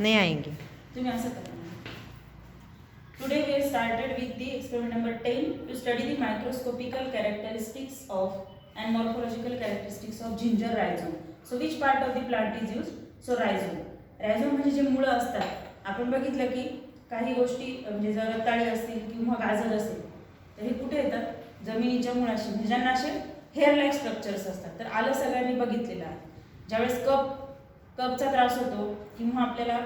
नहीं आएंगे. तुम्ही असं करा. Today we have started with the experiment number 10 to study the microscopical characteristics of and morphological characteristics of ginger rhizome. So which part of the plant is used? So rhizome. Rhizome म्हणजे जे मुळं असतात. आपण बघितलं की काही गोष्टी म्हणजे जर रताळी असतील किंवा गाजर असेल तर हे कुठे येतात? जमिनीच्या मुळाशी, म्हणजे ज्यांना असे हेअर लाईक स्ट्रक्चर्स असतात. तर आलं सगळ्यांनी बघितलेलं आहे. ज्यावेळेस कपचा त्रास होतो किंवा आपल्याला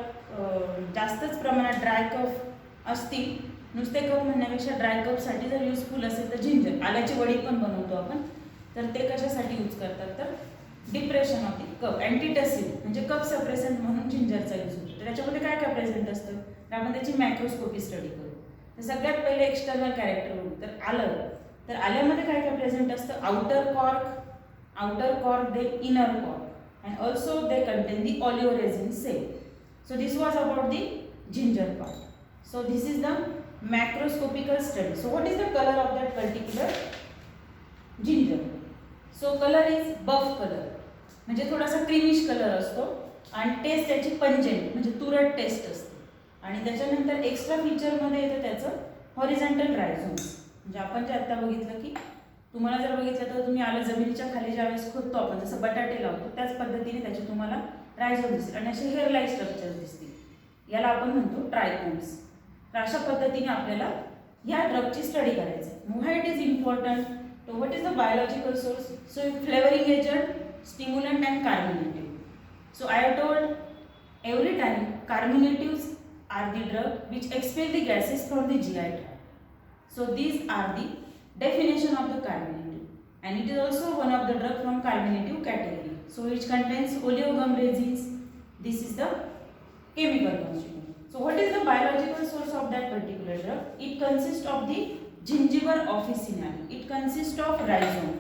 जास्तच प्रमाणात ड्राय कफ असतील, नुसते कप म्हणण्यापेक्षा ड्राय कपसाठी जर युजफुल असेल तर जिंजर, आल्याची वडी पण बनवतो आपण, तर ते कशासाठी यूज करतात? तर डिप्रेशन ऑफ दी कप, अँटीटसिड म्हणजे कप सप्रेसंट म्हणून जिंजरचा यूज होतो. तर त्याच्यामध्ये काय काय प्रेझेंट असतं तर आपण त्याची मॅक्रोस्कोपी स्टडी करू. तर सगळ्यात पहिले एक्सटर्नल कॅरेक्टर बघू. तर आलं, तर आल्यामध्ये काय काय प्रेझेंट असतं? Outer cork the inner cork and also the contain the oleoresin cell. So this was about the ginger part. So this is the macroscopical study. So what is the color of that particular ginger? So color is buff color, म्हणजे थोडासा creamish colour असतो आणि test त्याची pungent म्हणजे तुरट test असते. आणि त्याच्यानंतर extra फीचरमध्ये येतं त्याचं हॉरिझॉन्टल रायझोम्स. म्हणजे आपण जे आता बघितलं की तुम्हाला जर बघितलं तर तुम्ही आलं जमिनीच्या खाली ज्यावेळेस खोदतो आपण, जसं बटाटे लावतो त्याच पद्धतीने त्याचे तुम्हाला रायझोम दिसतील आणि असे हेअर लाईक स्ट्रक्चर्स दिसतील. याला आपण म्हणतो ट्रायकोम्स. तर अशा पद्धतीने आपल्याला ह्या ड्रगची स्टडी करायची आहे. Why it is important? तो what is the biological source? So flavouring agent, stimulant and carminative. So I have told every time carminatives are the drug which expel the gases from the GI tract. So these are the definition of the carminative and it is also one of the drug from carminative category. So which contains oleogum resins. This is the chemical constituent. So what is the biological source of that particular drug? It consists of the gingiva officinale. It consists of rhizome.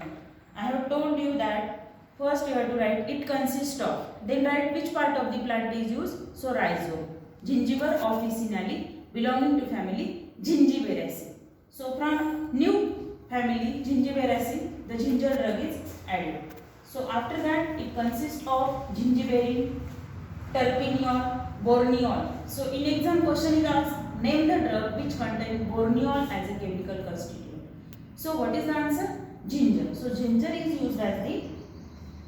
I have told you that first you have to write it consists of, then write which part of the plant is used. So rhizome, gingiva officinale belonging to family Gingiveraceae. So from new family Gingiveraceae the ginger drug is added. So after that it consists of gingiberrin, terpineol, borneol. So in exam question is asked, name the drug which contains borneol as a chemical constituent. So what is the answer? Ginger. So ginger is used as the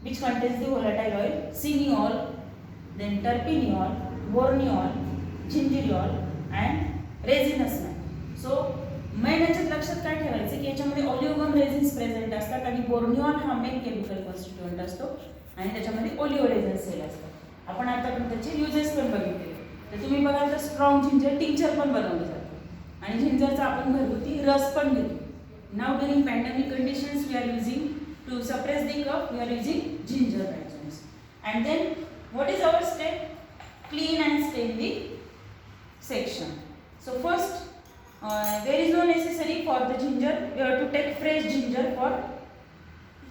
which contains the volatile oil cineol, then terpineol, borneol, gingerol and resinous man. So main याच्यात लक्षात काय ठेवायचं की याच्यामध्ये ऑलिओगम resins present असतात आणि बोर्निऑल हा main chemical constituent असतो आणि त्याच्यामध्ये ओलिओरेझिन सेल असतात. आपण आतापर्यंत त्याचे युजेस पण बघितले. तर तुम्ही बघाल तर स्ट्रॉंग जिंजर टिंक्चर पण बनवलं जातं आणि जिंजरचा आपण घरगुती रस पण घेतो. नाव during pandemic conditions we are using to suppress the cough, we are using ginger rhizomes. And then what is our step? Clean and stain the section. So first there is no necessary for the ginger. You have to take fresh ginger for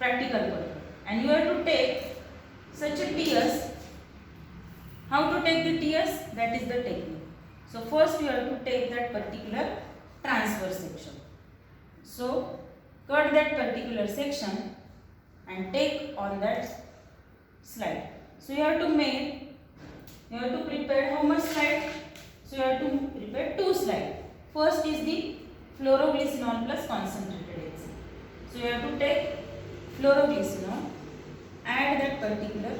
practical work and you have to take such a tears. How to take the tears? That is the technique. So first you have to take that particular transverse section. So cut that particular section and take on that slide. So you have to prepare how much slide? So you have to prepare 2 slides. First is the fluoroglycinol plus concentrated HCl. So you have to take fluoroglycinol, add that particular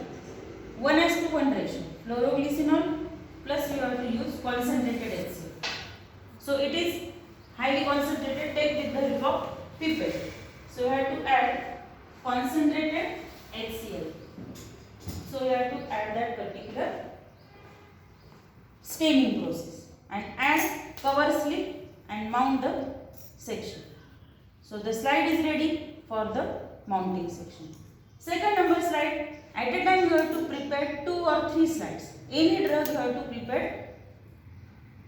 1:1 ratio. Fluoroglycinol plus you have to use concentrated HCl. So it is highly concentrated. Take with the help of pipette. So you have to add concentrated HCl. So you have to add that particular staining process and add cover slip and mount the section. So the slide is ready for the mounting section. Second number slide, at a time you have to prepare 2 or 3 slides. Any drug you have to prepare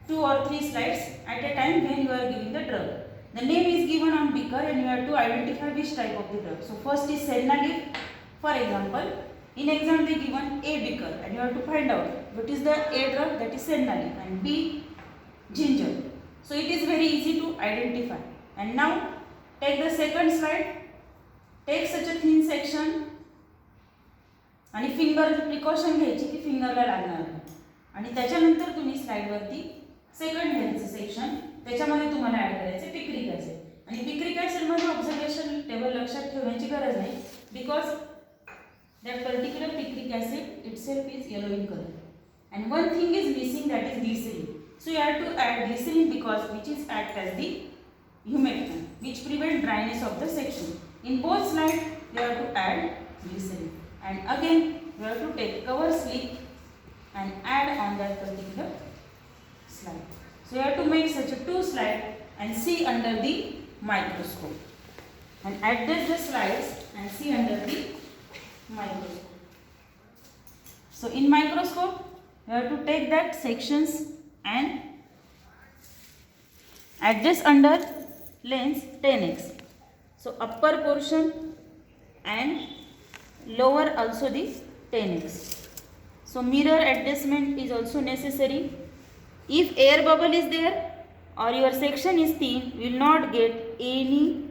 2 or 3 slides at a time when you are giving the drug. The name is given on beaker and you have to identify which type of the drug. So first is senna leaf. For example, in exam they given A beaker and you have to find out what is the A drug, that is senna leaf, and B ginger. So it is very easy to identify. And now take the second slide, take such a thin section आणि finger precaution घ्यायची की फिंगरला लागणार नाही. आणि त्याच्यानंतर तुम्ही स्लाइडवरती second health section, त्याच्यामध्ये तुम्हाला ॲड करायचे पिक्रिक ॲसिड. आणि पिक्रिक ॲसिडमध्ये ऑब्झर्वेशन टेबल लक्षात ठेवण्याची गरज नाही, because that particular picric acid itself is yellow in colour. And one thing is missing, that is glycerin. So you have to add glycerin because which is act as the humectant, which prevent dryness of the section. In both slides you have to add glycerin, and again you have to take cover slip and add on that particular slide. So you have to make such a 2 slide and see under the microscope and adjust the slides and see under the microscope. So in microscope you have to take that sections and adjust under lens 10x. So upper portion and lower also the 10x. So mirror adjustment is also necessary. If air bubble is there or your section is thin, you will not get any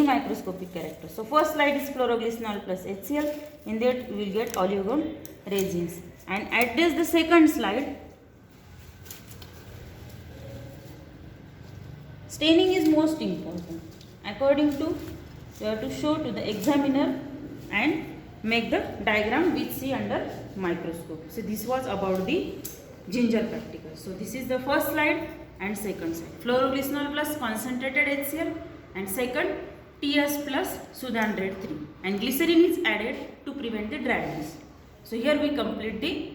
microscopic character. So first slide is chloroglycinol plus HCl. In that you will get olivine resins. And adjust the second slide. Staining is most important. According to, you have to show to the examiner and make the diagram which see under microscope. So this was about the ginger practical. So this is the first slide and second slide. Chloroglycinol plus concentrated HCl and second TS plus Sudanred 3, and glycerin is added to prevent the dryness. So here we complete the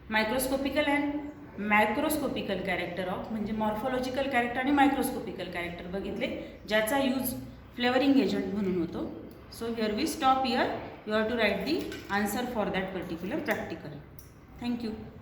microscopical and macroscopical character of, म्हणजे morphological character आणि मायक्रोस्कोपिकल character बघितले, ज्याचा use flavouring agent म्हणून होतो. So here we stop here. You have to write the answer for that particular practical. Thank you.